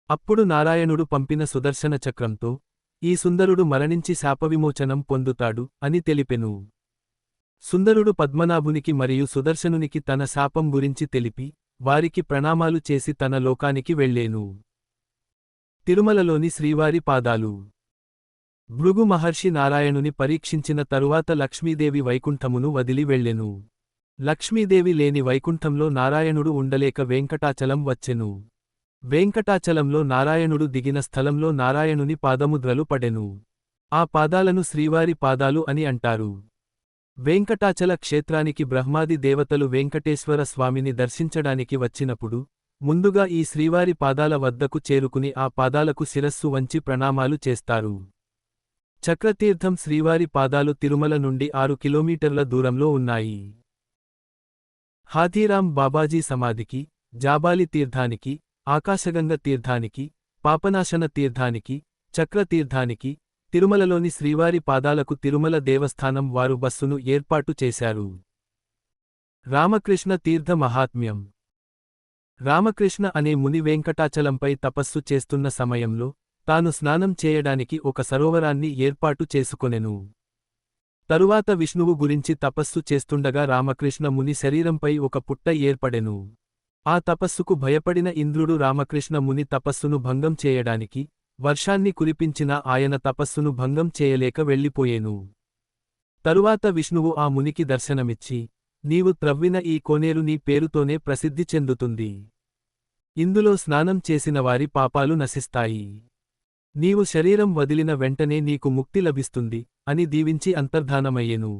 అప్పుడు నారాయణుడు పంపిన సుదర్శన చక్రంతో ఈ సుందరుడు మరణించి శాపవిమోచనం పొందుతాడు అని తెలిపెను. సుందరుడు పద్మనాభునికి మరియు సుదర్శనునికి తన శాపం గురించి తెలిపి వారికి ప్రణామాలు చేసి తన లోకానికి వెళ్ళేను. తిరుమలలోని శ్రీవారి పాదాలు. భృగు మహర్షి నారాయణుని పరీక్షించిన తరువాత లక్ష్మీదేవి వైకుంఠమును వదిలి వెళ్ళెను. లక్ష్మీదేవి లేని వైకుంఠంలో నారాయణుడు ఉండలేక వెంకటాచలం వచ్చెను. వెంకటాచలంలో నారాయణుడు దిగిన స్థలంలో నారాయణుని పాదముద్రలు పడెను. ఆ పాదాలను శ్రీవారి పాదాలు అని అంటారు. వెంకటాచల క్షేత్రానికి బ్రహ్మాది దేవతలు వెంకటేశ్వర స్వామిని దర్శించడానికి వచ్చినప్పుడు ముందుగా ఈ శ్రీవారి పాదాల వద్దకు చేరుకుని ఆ పాదాలకు శిరస్సు వంచి ప్రణామాలు చేస్తారు. చక్రతీర్థం శ్రీవారి పాదాలు తిరుమల నుండి 6 కిలోమీటర్ల దూరంలో ఉన్నాయి. హాథీరాం బాబాజీ సమాధికి, జాబాలి తీర్థానికి, ఆకాశగంగ తీర్థానికి, పాపనాశన తీర్థానికి, చక్రతీర్థానికి, తిరుమలలోని శ్రీవారి పాదాలకు తిరుమల దేవస్థానం వారు బస్సును ఏర్పాటు చేశారు. రామకృష్ణ తీర్థ మహాత్మ్యం. రామకృష్ణ అనే ముని వెంకటాచలంపై తపస్సు చేస్తున్న సమయంలో తాను స్నానం చేయడానికి ఒక సరోవరాన్ని ఏర్పాటు చేసుకొనెను. తరువాత విష్ణువు గురించి తపస్సు చేస్తుండగా రామకృష్ణ ముని శరీరంపై ఒక పుట్ట ఏర్పడెను. ఆ తపస్సుకు భయపడిన ఇంద్రుడు రామకృష్ణ ముని తపస్సును భంగం చేయడానికి వర్షాన్ని కురిపించినా ఆయన తపస్సును భంగం చేయలేక వెళ్ళిపోయేను. తరువాత విష్ణువు ఆ మునికి దర్శనమిచ్చి, నీవు త్రవ్విన ఈ కోనేరు నీ పేరుతోనే ప్రసిద్ధి చెందుతుంది. ఇందులో స్నానం చేసిన వారి పాపాలు నశిస్తాయి. నీవు శరీరం వదిలిన వెంటనే నీకు ముక్తి లభిస్తుంది అని దీవించి అంతర్ధానమయ్యెను.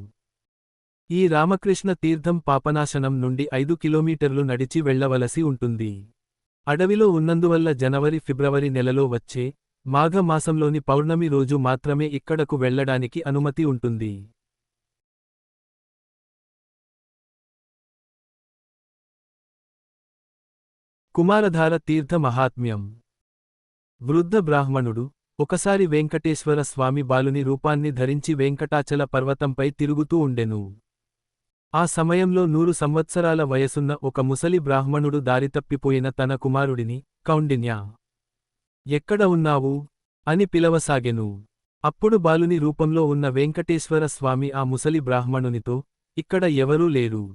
ఈ రామకృష్ణ తీర్థం పాపనాశనం నుండి 5 కిలోమీటర్లు నడిచి వెళ్లవలసి ఉంటుంది. అడవిలో ఉన్నందువల్ల జనవరి-ఫిబ్రవరి నెలలో వచ్చే మాఘ మాసంలోని పౌర్ణమి రోజు మాత్రమే ఇక్కడకు వెళ్లడానికి అనుమతి ఉంటుంది. కుమారధార తీర్థ మహాత్మ్యం. వృద్ధ బ్రాహ్మణుడు ఒకసారి వెంకటేశ్వర స్వామి బాలుని రూపాన్ని ధరించి వెంకటాచల పర్వతంపై తిరుగుతూ ఉండెను. ఆ సమయంలో 100 సంవత్సరాల వయసున్న ఒక ముసలి బ్రాహ్మణుడు దారితప్పిపోయిన తన కుమారుడిని, కౌండిన్యా, ఎక్కడ ఉన్నావు అని పిలవసాగెను. అప్పుడు బాలుని రూపంలో ఉన్న వెంకటేశ్వర స్వామి ఆ ముసలి బ్రాహ్మణునితో, ఇక్కడ ఎవరూ లేరు.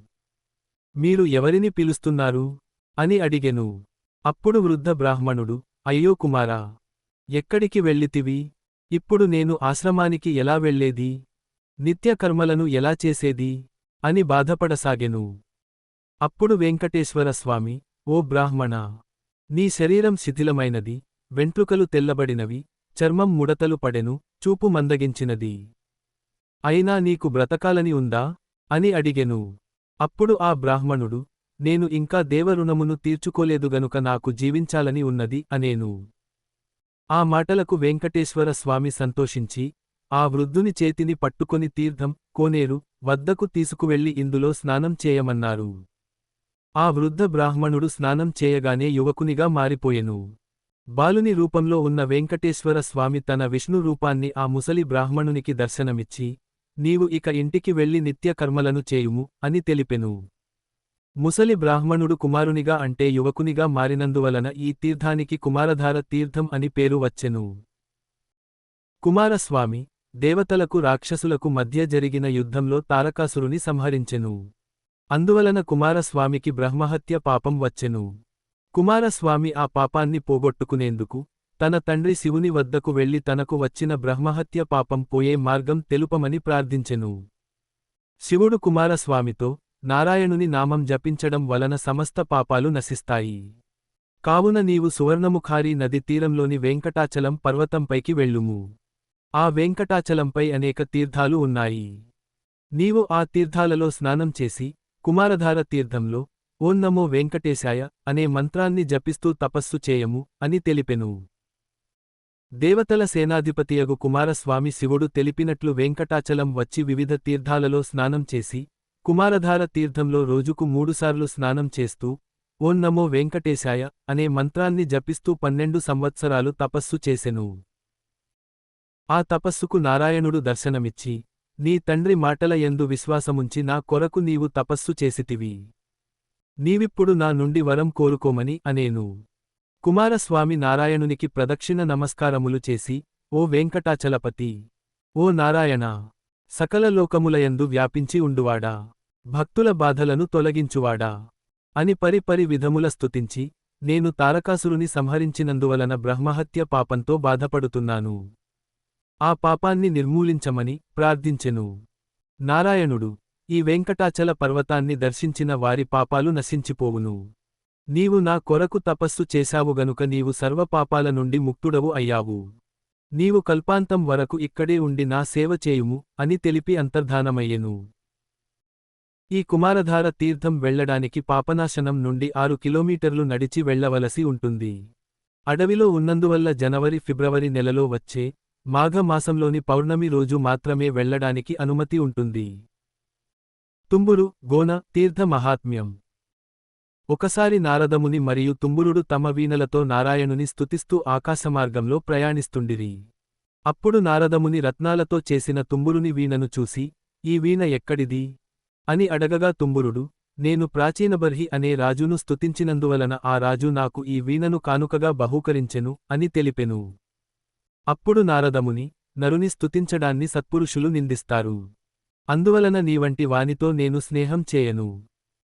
మీరు ఎవరిని పిలుస్తున్నారు అని అడిగెను. అప్పుడు వృద్ధ బ్రాహ్మణుడు, అయ్యో కుమారా, ఎక్కడికి వెళ్ళితివి? ఇప్పుడు నేను ఆశ్రమానికి ఎలా వెళ్ళేది? నిత్యకర్మలను ఎలా చేసేది అని బాధపడసాగెను. అప్పుడు వెంకటేశ్వర స్వామి, ఓ బ్రాహ్మణా, నీ శరీరం శిథిలమైనది, వెంట్రుకలు తెల్లబడినవి, చర్మం ముడతలు పడెను, చూపు మందగించినది. అయినా నీకు బ్రతకాలని ఉందా అని అడిగెను. అప్పుడు ఆ బ్రాహ్మణుడు, నేను ఇంకా దేవరుణమును తీర్చుకోలేదు గనుక నాకు జీవించాలని ఉన్నది అనేను. ఆ మాటలకు వెంకటేశ్వర స్వామి సంతోషించి ఆ వృద్ధుని చేతిని పట్టుకొని తీర్థం, కోనేరు వద్దకు తీసుకువెళ్లి ఇందులో స్నానం చేయమన్నారు. ఆ వృద్ధ బ్రాహ్మణుడు స్నానం చేయగానే యువకునిగా మారిపోయెను. బాలుని రూపంలో ఉన్న వెంకటేశ్వర స్వామి తన విష్ణు రూపాన్ని ఆ ముసలి బ్రాహ్మణునికి దర్శనమిచ్చి, నీవు ఇక ఇంటికి వెళ్లి నిత్య కర్మలను చేయుము అని తెలిపెను. ముసలి బ్రాహ్మణుడు కుమారునిగా అంటే యువకునిగా మారినందువలన ఈ తీర్థానికి కుమారధార తీర్థం అని పేరు వచ్చెను. కుమారస్వామి దేవతలకు రాక్షసులకు మధ్య జరిగిన యుద్ధంలో తారకాసురుని సంహరించెను. అందువలన కుమారస్వామికి బ్రహ్మహత్య పాపం వచ్చెను. కుమారస్వామి ఆ పాపాన్ని పోగొట్టుకునేందుకు తన తండ్రి శివుని వద్దకు వెళ్లి తనకు వచ్చిన బ్రహ్మహత్య పాపం పోయే మార్గం తెలుపమని ప్రార్థించెను. శివుడు కుమారస్వామితో, నారాయణుని నామం జపించడం వలన సమస్త పాపాలు నశిస్తాయి. కావున నీవు సువర్ణముఖారీ నది తీరంలోని వెంకటాచలం పర్వతంపైకి వెళ్ళుము. ఆ వెంకటాచలంపై అనేక తీర్థాలు ఉన్నాయి. నీవు ఆ తీర్థాలలో స్నానం చేసి కుమారధార తీర్థంలో ఓం నమో వెంకటేశాయ అనే మంత్రాన్ని జపిస్తూ తపస్సు చేయము అని తెలిపెను. దేవతల సేనాధిపతియగు కుమారస్వామి శివుడు తెలిపినట్లు వెంకటాచలం వచ్చి వివిధ తీర్థాలలో స్నానం చేసి కుమారధార తీర్థంలో రోజుకు 3 సార్లు స్నానం చేస్తూ ఓం నమో వెంకటేశాయ అనే మంత్రాన్ని జపిస్తూ 12 సంవత్సరాలు తపస్సు చేసెను. ఆ తపస్సుకు నారాయణుడు దర్శనమిచ్చి, నీ తండ్రి మాటల యందు విశ్వాసముంచి నా కొరకు నీవు తపస్సు చేసితివి. నీవిప్పుడు నా నుండి వరం కోరుకోమని అనేను. కుమారస్వామి నారాయణునికి ప్రదక్షిణ నమస్కారములు చేసి, ఓ వెంకటాచలపతి, ఓ నారాయణ, సకల లోకములయందు వ్యాపించి ఉండువాడా, భక్తుల బాధలను తొలగించువాడా అని పరిపరి విధముల స్తుతించి, నేను తారకాసురుని సంహరించినందువలన బ్రహ్మహత్య పాపంతో బాధపడుతున్నాను. ఆ పాపాన్ని నిర్మూలించమని ప్రార్థించెను. నారాయణుడు, ఈ వెంకటాచల పర్వతాన్ని దర్శించిన వారి పాపాలు నశించిపోవును. నీవు నా కొరకు తపస్సు చేశావు గనుక నీవు సర్వపాపాల నుండి ముక్తుడవు అయ్యావు. నీవు కల్పాంతం వరకు ఇక్కడే ఉండి నా సేవ చేయుము అని తెలిపి అంతర్ధానమయ్యెను. ఈ కుమారధార తీర్థం వెళ్లడానికి పాపనాశనం నుండి 6 కిలోమీటర్లు నడిచి వెళ్లవలసి ఉంటుంది. అడవిలో ఉన్నందువల్ల జనవరి-ఫిబ్రవరి నెలలో వచ్చే మాఘ మాసంలోని పౌర్ణమి రోజు మాత్రమే వెళ్లడానికి అనుమతి ఉంటుంది. తుంబురు, గోన తీర్థ మహాత్మ్యం. ఒకసారి నారదముని మరియు తుంబురుడు తమ వీణలతో నారాయణుని స్తుతిస్తూ ఆకాశమార్గంలో ప్రయాణిస్తుండిరి. అప్పుడు నారదముని రత్నాలతో చేసిన తుంబురుని వీణను చూసి, ఈ వీణ ఎక్కడిది అని అడగగా తుంబురుడు, నేను ప్రాచీనబర్హి అనే రాజును స్తుతించినందువలన ఆ రాజు నాకు ఈ వీణను కానుకగా బహూకరించెను అని తెలిపెను. అప్పుడు నారదముని, నరుని స్తుతించడాన్ని సత్పురుషులు నిందిస్తారు. అందువలన నీవంటి వానితో నేను స్నేహం చేయను.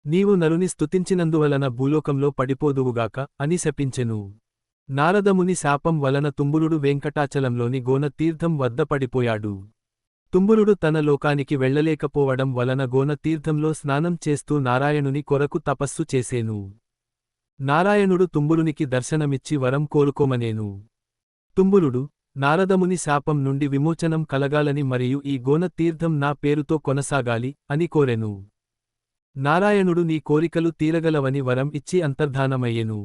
నీవు నరుని స్తుతించినందువలన భూలోకంలో పడిపోదువుగాక అని శపించెను. నారదముని శాపం వలన తుంబురుడు వెంకటాచలంలోని గోన తీర్థం వద్ద పడిపోయాడు. తుంబురుడు తన లోకానికి వెళ్ళలేకపోవడం వలన గోన తీర్థంలో స్నానం చేస్తూ నారాయణుని కొరకు తపస్సు చేసేను. నారాయణుడు తుంబురునికి దర్శనమిచ్చి వరం కోరుకోమనేను. తుంబురుడు, నారదముని శాపం నుండి విమోచనం కలగాలని మరియు ఈ గోన తీర్థం నా పేరుతో కొనసాగాలి అని కోరెను. నారాయణుడు నీ కోరికలు తీరగలవని వరం ఇచ్చి అంతర్ధానమయ్యెను.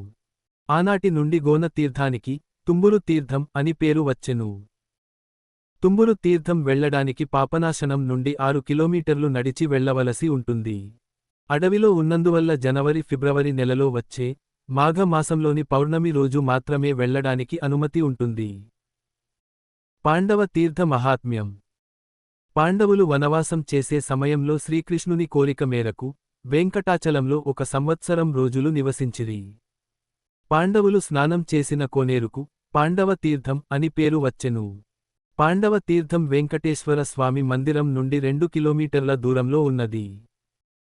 ఆనాటి నుండి గోన తీర్థానికి తుంబురు తీర్థం అని పేరు వచ్చెను. తుంబురు తీర్థం వెళ్లడానికి పాపనాశనం నుండి 6 కిలోమీటర్లు నడిచి వెళ్లవలసి ఉంటుంది. అడవిలో ఉన్నందువల్ల జనవరి-ఫిబ్రవరి నెలలో వచ్చే మాఘ మాసంలోని పౌర్ణమి రోజు మాత్రమే వెళ్లడానికి అనుమతి ఉంటుంది. పాండవ తీర్థ మహాత్మ్యం. పాండవులు వనవాసం చేసే సమయంలో శ్రీకృష్ణుని కోరిక మేరకు వెంకటాచలంలో 1 సంవత్సరం రోజులు నివసించిరి. పాండవులు స్నానం చేసిన కోనేరుకు పాండవ తీర్థం అని పేరు వచ్చెను. పాండవ తీర్థం వెంకటేశ్వర స్వామి మందిరం నుండి 2 కిలోమీటర్ల దూరంలో ఉన్నది.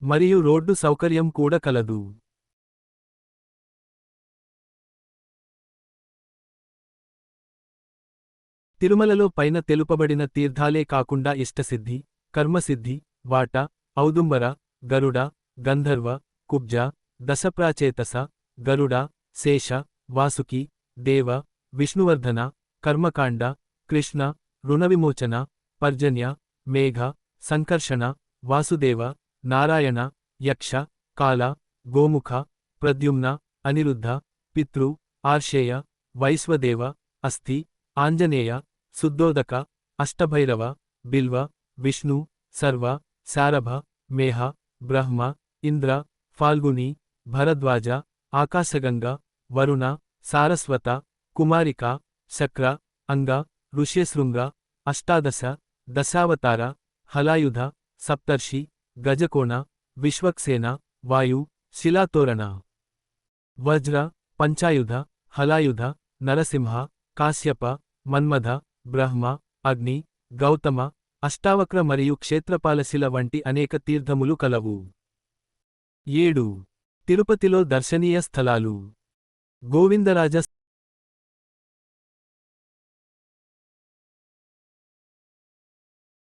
మరియు రోడ్డు సౌకర్యం కూడా కలదు. తిరుమలలో పైన తెలుపబడిన తీర్థాలే కాకుండా ఇష్టసిద్ధి, కర్మసిద్ధి, వాట, ఔదుంబర, గరుడ, గంధర్వ, కుబ్జ, దశప్రాచేతస, గరుడ, శేష, వాసుకి, దేవ, విష్ణువర్ధన, కర్మకాండ, కృష్ణ, రుణవిమోచన, పర్జన్య, మేఘ, సంకర్షణ, వాసుదేవ, నారాయణ, యక్ష, కాల, గోముఖ, ప్రద్యుమ్న, అనిరుద్ధ, పితృ, ఆర్షేయ, వైశ్వదేవ, అస్థి, ఆంజనేయ, శుద్ధోదక, అష్టభైరవ, బిల్వ, విష్ణు, సర్వ, శారభ, మేహ, బ్రహ్మ, ఇంద్ర, ఫాల్గుని, భరద్వాజ, ఆకాశగంగ, వరుణ, సారస్వత, కుమారిక, శక్ర, అంగ, ఋష్యశృంగ, అష్టాదశ, దశావతార, హలాయుధ, సప్తర్షి, గజకోణ, విశ్వక్సేన, వాయు, శిలాతోరణ, వజ్ర, పంచాయుధ, హలాయుధ, నరసింహ, కాశ్యప, మన్మథ, బ్రహ్మ, అగ్ని, గౌతమ, అష్టావక్ర మరియు క్షేత్రపాలశిల వంటి అనేక తీర్థములు కలవు. 7. తిరుపతిలో దర్శనీయ స్థలాలు. గోవిందరాజ